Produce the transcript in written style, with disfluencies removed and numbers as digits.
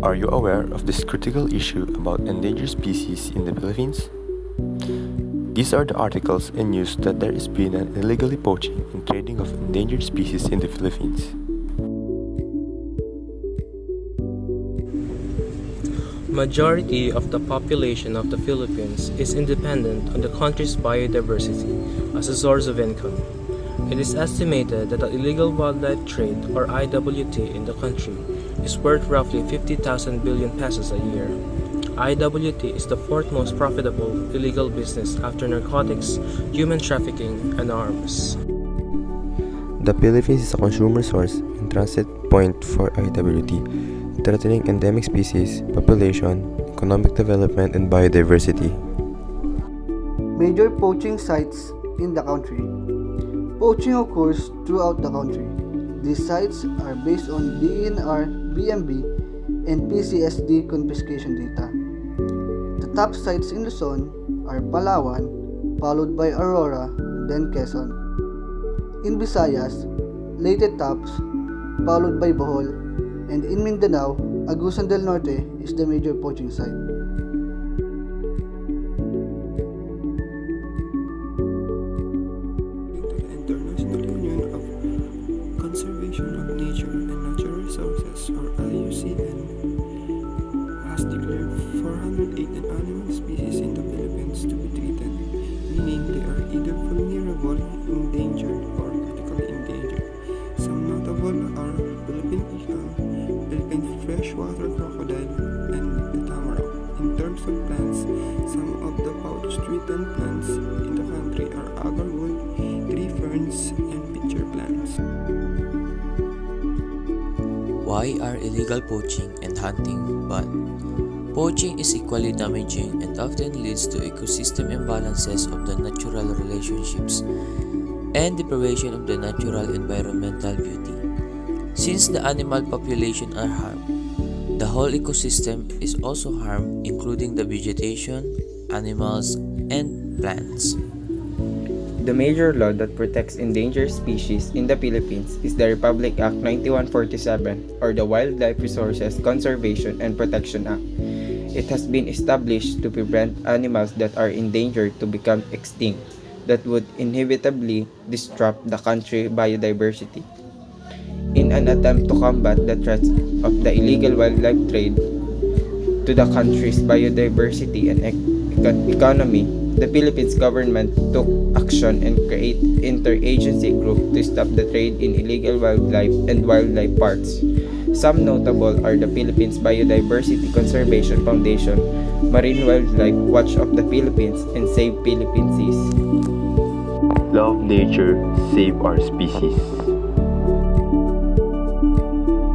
Are you aware of this critical issue about endangered species in the Philippines? These are the articles and news that there has been an illegally poaching and trading of endangered species in the Philippines. Majority of the population of the Philippines is independent on the country's biodiversity as a source of income. It is estimated that the illegal wildlife trade, or IWT, in the country is worth roughly 50,000 billion pesos a year. IWT is the fourth most profitable illegal business after narcotics, human trafficking, and arms. The Philippines is a consumer source and transit point for IWT, threatening endemic species, population, economic development, and biodiversity. Major poaching sites in the country. Poaching occurs throughout the country. These sites are based on DNR, BMB, and PCSD confiscation data. The top sites in Luzon are Palawan, followed by Aurora, then Quezon. In Visayas, Leyte tops, followed by Bohol, and in Mindanao, Agusan del Norte is the major poaching site. International Union of Conservation of Nature and Natural Resources, or IUCN, has declared 418 animal species in the Philippines to be threatened, meaning they are either vulnerable, endangered, or critically endangered. Some notable are Philippine eagle, Philippine freshwater crocodile, and the tamarack. In terms of plants, some of the poach-threatened plants in the country are agarwood, tree ferns, and pitcher plants. Why are illegal poaching and hunting bad? Poaching is equally damaging and often leads to ecosystem imbalances of the natural relationships and deprivation of the natural environmental beauty. Since the animal population are harmed, the whole ecosystem is also harmed, including the vegetation, animals, and plants. The major law that protects endangered species in the Philippines is the Republic Act 9147, or the Wildlife Resources Conservation and Protection Act. It has been established to prevent animals that are endangered to become extinct, that would inevitably disrupt the country's biodiversity. In an attempt to combat the threats of the illegal wildlife trade to the country's biodiversity and economy, the Philippines government took action and created interagency group to stop the trade in illegal wildlife and wildlife parts. Some notable are the Philippines Biodiversity Conservation Foundation, Marine Wildlife Watch of the Philippines, and Save Philippine Seas. Love nature, save our species.